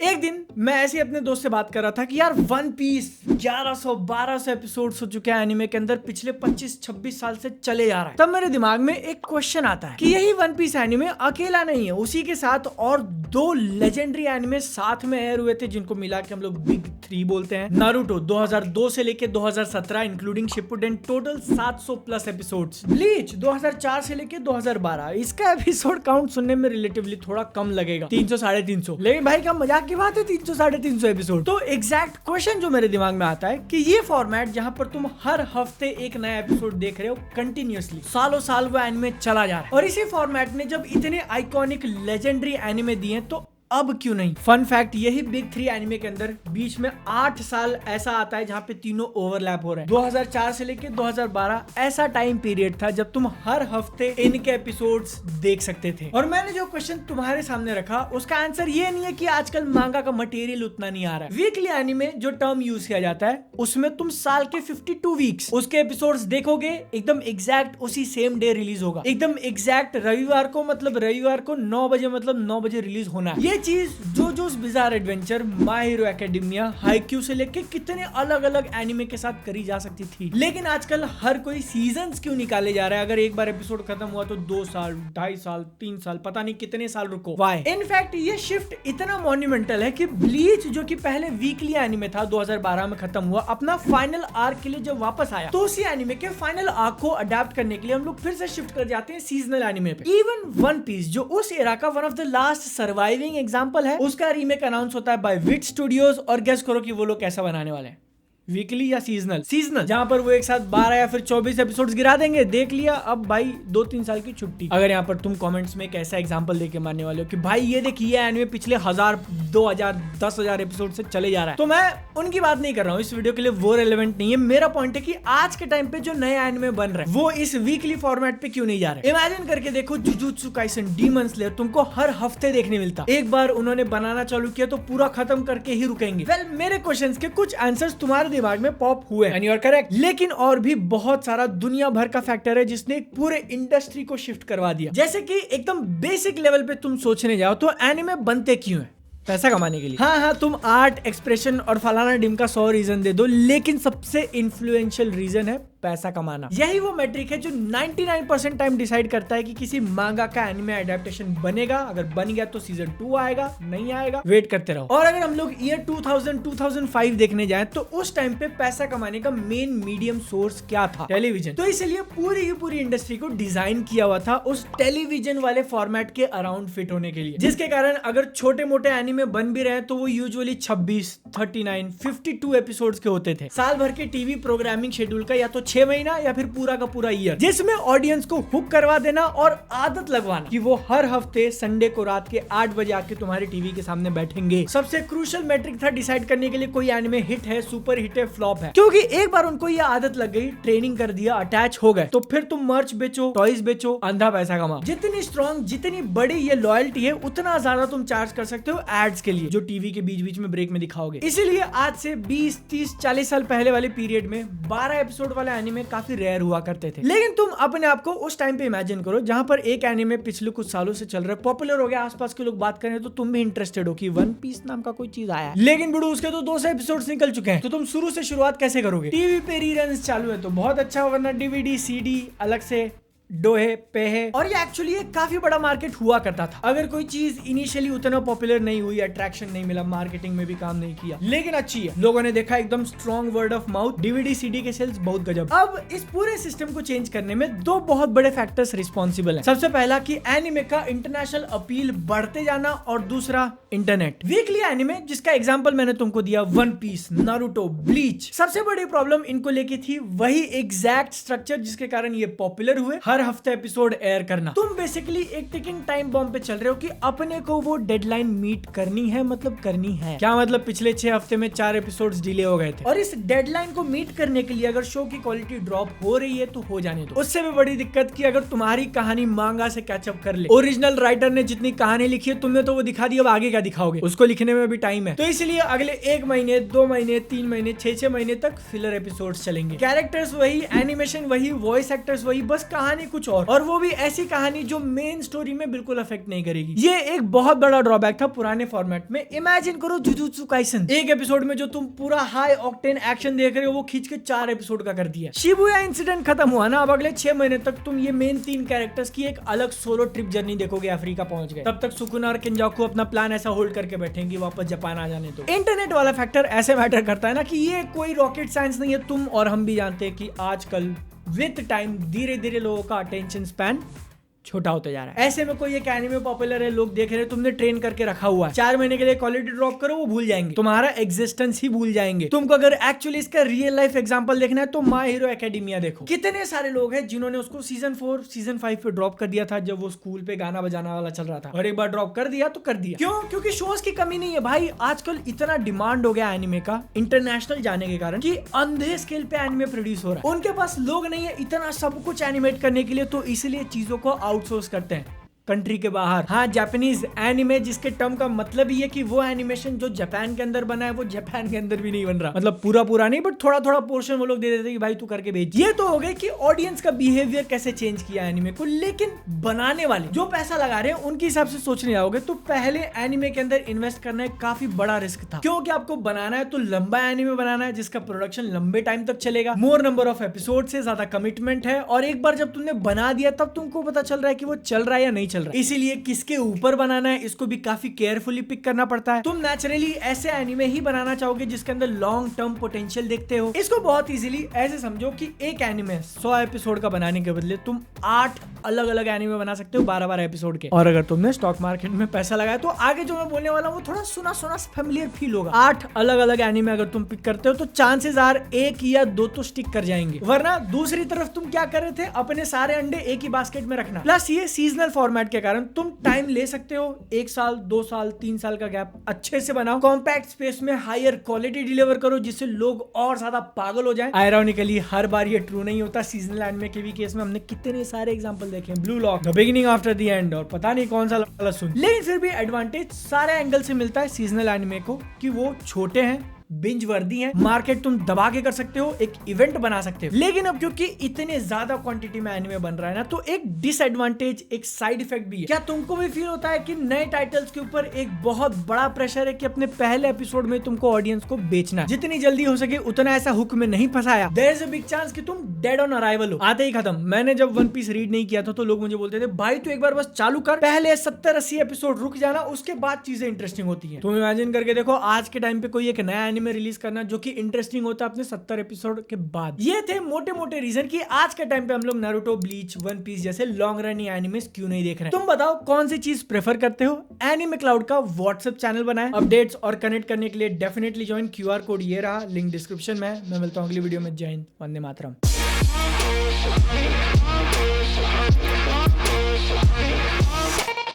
एक दिन मैं ऐसे ही अपने दोस्त से बात कर रहा था कि यार वन पीस 1100-1200 एपिसोड्स हो चुके हैं एनिमे के अंदर, पिछले 25-26 साल से चले जा रहा है। तब मेरे दिमाग में एक क्वेश्चन आता है कि यही वन पीस एनिमे अकेला नहीं है, उसी के साथ और दो लेजेंडरी एनिमे साथ में एयर हुए थे जिनको मिला के हम लोग बिग 3 बोलते हैं। नारुतो 2002 से लेके 2017 including Shippuden, total 700 plus episodes. Bleach 2004 से लेके 2012, इसका एपिसोड काउंट सुनने में रिलेटिवली थोड़ा कम लगेगा, 300-350, लेकिन भाई क्या मजाक की बात है 300-350 एपिसोड। तो एग्जैक्ट क्वेश्चन जो मेरे दिमाग में आता है कि ये फॉर्मेट जहां पर तुम हर हफ्ते एक नया एपिसोड देख रहे हो कंटिन्यूअसली, सालों साल वो एनिमे चला जा रहा है, और इसी फॉर्मेट ने जब इतने आइकॉनिक लेजेंडरी एनिमे दिए तो अब क्यों नहीं। फन फैक्ट, यही बिग 3 एनिमे के अंदर बीच में 8 साल ऐसा आता है जहां पे तीनों ओवरलैप हो रहे हैं। 2004 से लेके 2012 ऐसा टाइम पीरियड था जब तुम हर हफ्ते इनके एपिसोड्स देख सकते थे। और मैंने जो क्वेश्चन तुम्हारे सामने रखा उसका आंसर ये नहीं है कि आजकल मांगा का मटेरियल उतना नहीं आ रहा है। वीकली एनिमे जो टर्म यूज किया जाता है उसमें तुम साल के 52 वीक्स उसके एपिसोड्स देखोगे, एकदम एग्जैक्ट उसी सेम डे रिलीज होगा, एकदम एग्जैक्ट रविवार को, मतलब रविवार को 9 बजे, मतलब 9 बजे रिलीज होना है। ये चीज JoJo's Bizarre Adventure, My Hero Academia, Haikyuu से लेके कितने अलग अलग एनिमे के साथ करी जा सकती थी, लेकिन आजकल हर कोई सीजन्स क्यों निकाले जा रहा है। अगर एक बार एपिसोड खत्म हुआ तो 2 साल, 2.5 साल, 3 साल, पता नहीं कितने साल रुको। वाई? इनफैक्ट ये शिफ्ट इतना मॉन्यूमेंटल है कि ब्लीच जो कि पहले वीकली एनिमे था 2012 में खत्म हुआ, अपना फाइनल आर्क के लिए जब वापस आया तो उसी एनिमे के फाइनल आर्क को अडेप्ट करने के लिए हम लोग फिर से शिफ्ट कर जाते हैं सीजनल एनिमे पे। इवन वन पीस जो उस एरा का one of the last surviving example है, उसका रीमेक अनाउंस होता है बाय विट स्टूडियोज, और गेस करो कि वो लोग कैसा बनाने वाले हैं, वीकली या सीजनल? सीजनल, जहां पर वो एक साथ 12 या फिर 24 एपिसोड्स गिरा देंगे, देख लिया, अब भाई 2-3 साल की छुट्टी। अगर यहाँ पर तुम कमेंट्स में एक ऐसा एग्जांपल देके मानने वाले हो कि भाई ये देखिए एनिमे पिछले 1000, 2000, 10,000 एपिसोड से चले जा रहा है, तो मैं उनकी बात नहीं कर रहा हूँ, इस वीडियो के लिए वो रेलेवेंट नहीं है। मेरा पॉइंट है कि आज के टाइम पे जो नए एनिमे बन रहे हैं वो इस वीकली फॉर्मेट पे क्यों नहीं जा रहे। इमेजिन करके देखो, जुजुत्सु काइसन, डीमन स्लेयर तुमको हर हफ्ते देखने मिलता, एक बार उन्होंने बनाना चालू किया तो पूरा खत्म करके ही रुकेंगे। वेल, मेरे क्वेश्चंस के कुछ आंसर्स तुम्हारे दिमाग में पॉप हुए एंड यू आर करेक्ट, लेकिन और भी बहुत सारा दुनिया भर का फैक्टर है जिसने पूरे इंडस्ट्री को शिफ्ट करवा दिया। जैसे कि एकदम बेसिक लेवल पे तुम सोचने जाओ तो एनिमे बनते क्यों है? पैसा कमाने के लिए। हाँ, तुम आर्ट, एक्सप्रेशन और फलाना डिम का 100 रीजन दे दो, लेकिन सबसे इन्फ्लुएंशियल रीजन है पैसा कमाना। यही वो मैट्रिक है जो 99% टाइम डिसाइड करता है कि किसी मांगा का एनिमे एडेप्टेशन बनेगा। अगर बन गया तो सीजन 2 आएगा, नहीं आएगा वेट करते रहो। और अगर हम लोग ईयर 2000-2005 देखने जाएं तो उस टाइम पे पैसा कमाने का मेन मीडियम सोर्स क्या था? टेलीविजन। तो इसलिए पूरी की पूरी इंडस्ट्री को डिजाइन किया हुआ था उस टेलीविजन वाले फॉर्मेट के अराउंड फिट होने के लिए, जिसके कारण अगर छोटे मोटे एनिमे बन भी रहे तो वो यूजुअली 26, 39, 52 एपिसोड्स के होते थे। साल भर के टीवी प्रोग्रामिंग शेड्यूल का या तो 6 महीना या फिर पूरा का पूरा ईयर, जिसमें ऑडियंस को हुक करवा देना और आदत लगवाना कि वो हर हफ्ते संडे को रात के 8 बजे आके तुम्हारे टीवी के सामने बैठेंगे। सबसे क्रूशियल मैट्रिक था डिसाइड करने के लिए कोई एनिमे हिट है, सुपर हिट है, फ्लॉप है, क्योंकि एक बार उनको ये आदत लग गई, ट्रेनिंग कर दिया, अटैच हो गए, तो फिर तुम मर्च बेचो, टॉयज बेचो, अंधा पैसा कमाओ। जितनी स्ट्रॉन्ग, जितनी बड़ी ये लॉयल्टी है, उतना ज्यादा तुम चार्ज कर सकते हो एड्स के लिए जो टीवी के बीच बीच में ब्रेक में दिखाओगे। इसीलिए आज से 20, 30, 40 साल पहले वाले पीरियड में 12 एपिसोड वाला एनिमे काफी रेयर हुआ करते थे। लेकिन तुम अपने आप को उस टाइम पे इमेजिन करो जहां पर एक एनिमे पिछले कुछ सालों से चल रहा है, पॉपुलर हो गया, आसपास के लोग बात करें तो तुम भी इंटरेस्टेड हो कि वन पीस नाम का कोई चीज आया, लेकिन बुढ़ू उसके तो 200 एपिसोड्स निकल चुके हैं, तो तुम शुरू से शुरुआत कैसे करोगे? टीवी पे रीरन्स चालू है तो बहुत अच्छा, वरना डीवीडी, सीडी अलग से, डोहे पे है। और ये एक्चुअली एक काफी बड़ा मार्केट हुआ करता था। अगर कोई चीज इनिशियली उतना पॉपुलर नहीं हुई, अट्रैक्शन नहीं मिला, मार्केटिंग में भी काम नहीं किया, लेकिन अच्छी है, लोगों ने देखा, एकदम strong word of mouth, DVD CD के सेल्स बहुत गजब। अब इस पूरे सिस्टम को चेंज करने में 2 बहुत बड़े फैक्टर्स रिस्पॉन्सिबल हैं। सबसे पहला कि एनिमे का इंटरनेशनल अपील बढ़ते जाना, और दूसरा इंटरनेट। वीकली एनिमे जिसका एग्जांपल मैंने तुमको दिया, वन पीस, नारुतो, ब्लीच, सबसे बड़ी प्रॉब्लम इनको लेके थी वही एग्जैक्ट स्ट्रक्चर जिसके कारण ये पॉपुलर हुए, हर हफ्ते एपिसोड एयर करना। तुम बेसिकली एक टिकिंग टाइम बॉम्ब पे चल रहे हो कि अपने को वो डेडलाइन मीट करनी है, मतलब करनी है। क्या मतलब? पिछले 6 हफ्ते में 4 एपिसोड्स डिले हो गए थे, और इस डेडलाइन को मीट करने के लिए अगर शो की क्वालिटी ड्रॉप हो रही है तो हो जाने दो। उससे भी बड़ी दिक्कत कि अगर तुम्हारी कहानी मांगा से कैचअप कर ले, ओरिजिनल राइटर ने जितनी कहानी लिखी है तुमने तो वो दिखा दी, अब आगे क्या दिखाओगे? उसको लिखने में भी टाइम है, तो इसलिए अगले 1 महीने, 2 महीने, 3 महीने, 6 महीने तक फिलर एपिसोड्स चलेंगे। कैरेक्टर्स वही, एनिमेशन वही, वॉइस एक्टर्स वही, बस कहानी कुछ और वो भी ऐसी कहानी जो मेन स्टोरी में बिल्कुल अफेक्ट नहीं करेगी। ये एक बहुत बड़ा ड्रॉबैक था पुराने फॉर्मेट में। इमेजिन करो जुजुत्सु काइसन, एक एपिसोड में जो तुम पूरा हाई ऑक्टेन एक्शन देख रहे हो वो खींच के 4 एपिसोड का कर दिया। शिबुया इंसिडेंट खत्म हुआ ना, अब अगले 6 महीने तक तुम ये मेन 3 कैरेक्टर्स की एक अलग सोलो ट्रिप जर्नी देखोगे। अफ्रीका पहुंच गए, तब तक सुकुना और किंजाकू अपना प्लान ऐसा होल्ड करके बैठेंगे वापस जापान आ जाने दो। इंटरनेट वाला फैक्टर ऐसे मैटर करता है ना कि ये कोई रॉकेट साइंस नहीं है। तुम और हम भी जानते हैं कि आजकल विद टाइम धीरे धीरे लोगों का अटेंशन स्पैन छोटा होता जा रहा है। ऐसे में कोई एक एनीमे पॉपुलर है, लोग देख रहे हैं, तुमने ट्रेन करके रखा हुआ है, 4 महीने के लिए क्वालिटी ड्रॉप करो, वो भूल जाएंगे, तुम्हारा एग्जिस्टेंस ही भूल जाएंगे। तुमको अगर एक्चुअली इसका रियल लाइफ एग्जांपल देखना है तो माय हीरो एकेडमिया देखो। कितने सारे लोग हैं जिन्होंने उसको सीजन 4 सीजन 5 पे ड्रॉप कर दिया था जब वो स्कूल पे गाना बजाना वाला चल रहा था, और एक बार ड्रॉप कर दिया तो कर दिया। क्यों? क्योंकि शोज की कमी नहीं है भाई। आजकल इतना डिमांड हो गया एनीमे का इंटरनेशनल जाने के कारण कि अंधे स्केल पे एनीमे प्रोड्यूस हो रहा है। उनके पास लोग नहीं है इतना सब कुछ एनिमेट करने के लिए, तो इसलिए चीजों को आउटसोर्स करते हैं कंट्री के बाहर। हाँ, जापानीज एनिमे, जिसके टर्म का मतलब ही है कि वो एनिमेशन जो जापान के अंदर बना है वो जापान के अंदर भी नहीं बन रहा। मतलब पूरा नहीं, बट थोड़ा थोड़ा पोर्शन वो लोग दे देते कि भाई तू करके भेज। ये तो हो गए कि ऑडियंस का बिहेवियर कैसे चेंज किया एनिमे को, लेकिन बनाने वाले जो पैसा लगा रहे हैं उनके हिसाब से सोचने जाओगे तो पहले एनिमे के अंदर इन्वेस्ट करना एक काफी बड़ा रिस्क था। क्योंकि आपको बनाना है तो लंबा एनिमे बनाना है जिसका प्रोडक्शन लंबे टाइम तक चलेगा, मोर नंबर ऑफ एपिसोड से ज्यादा कमिटमेंट है, और एक बार जब तुमने बना दिया तब तुमको पता चल रहा है कि वो चल रहा है या नहीं चल रहा है। इसीलिए किसके ऊपर बनाना है इसको भी काफी केयरफुली पिक करना पड़ता है। तुम नेचुरली ऐसे एनिमे ही बनाना चाहोगे जिसके अंदर लॉन्ग टर्म पोटेंशियल देखते हो। इसको बहुत इजीली ऐसे समझो कि एक एनिमे 100 एपिसोड का बनाने के बदले तुम 8 अलग अलग एनिमे बना सकते हो 12-12 एपिसोड के। और अगर तुमने स्टॉक मार्केट में पैसा लगाया तो आगे जो मैं बोलने वाला हूं वो थोड़ा सुना सुना फेमिलियर फील होगा। 8 अलग अलग एनिमे अगर तुम पिक करते हो तो चांसेस आर 1 या 2 तो स्टिक कर जाएंगे, वरना दूसरी तरफ तुम क्या कर रहे थे, अपने सारे अंडे एक ही बास्केट में रखना। प्लस ये सीजनल फॉर्मेट के कारण तुम टाइम ले सकते हो, 1 साल 2 साल 3 साल का गैप अच्छे से बनाओ, कॉम्पैक्ट स्पेस में हायर क्वालिटी डिलीवर करो जिससे लोग और ज्यादा पागल हो जाएं। आयरॉनिकली हर बार ये ट्रू नहीं होता। सीजनल एनिमे के भी केस में हमने कितने सारे एग्जांपल देखे, blue lock, the beginning after the end, और पता नहीं कौन सा वाला सुन। लेकिन फिर भी एडवांटेज सारे एंगल से मिलता है सीजनल एनिमे को कि वो छोटे हैं, बिंज वर्दी है, मार्केट तुम दबा के कर सकते हो, एक इवेंट बना सकते हो। लेकिन अब क्योंकि इतने ज्यादा क्वांटिटी में एनिमे बन रहा है ना, तो एक डिसएडवांटेज, एक साइड इफेक्ट भी है। क्या तुमको भी फील होता है कि नए टाइटल्स के ऊपर एक बहुत बड़ा प्रेशर है कि अपने पहले एपिसोड में तुमको ऑडियंस को बेचना है, जितनी जल्दी हो सके उतना ऐसा हुक में नहीं फंसाया। There is a big chance कि तुम डेड ऑन अराइवल हो, आते ही खत्म। मैंने जब वन पीस रीड नहीं किया था तो लोग मुझे बोलते थे भाई तू एक बार बस चालू कर, पहले 70-80 एपिसोड रुक जाना, उसके बाद चीजें इंटरेस्टिंग होती है। तुम इमेजिन करके देखो आज के टाइम पे कोई एक नया एनिमे रिलीज करना जो कि इंटरेस्टिंग होता है अपने 70 एपिसोड के बाद। ये थे मोटे मोटे रीजन कि आज के टाइम पे हम लोग नारुतो, ब्लीच, वन पीस जैसे लॉन्ग रन एनिमेस क्यों नहीं देख रहे हैं। तुम बताओ कौन सी चीज प्रेफर करते हो? एनिमे क्लाउड का व्हाट्सएप चैनल बनाए, अपडेट्स और कनेक्ट करने के लिए डेफिनेटली ज्वाइन। QR कोड ये रहा, लिंक डिस्क्रिप्शन में। मैं मिलता हूँ अगली वीडियो में। जय हिंद, वंदे मातरम।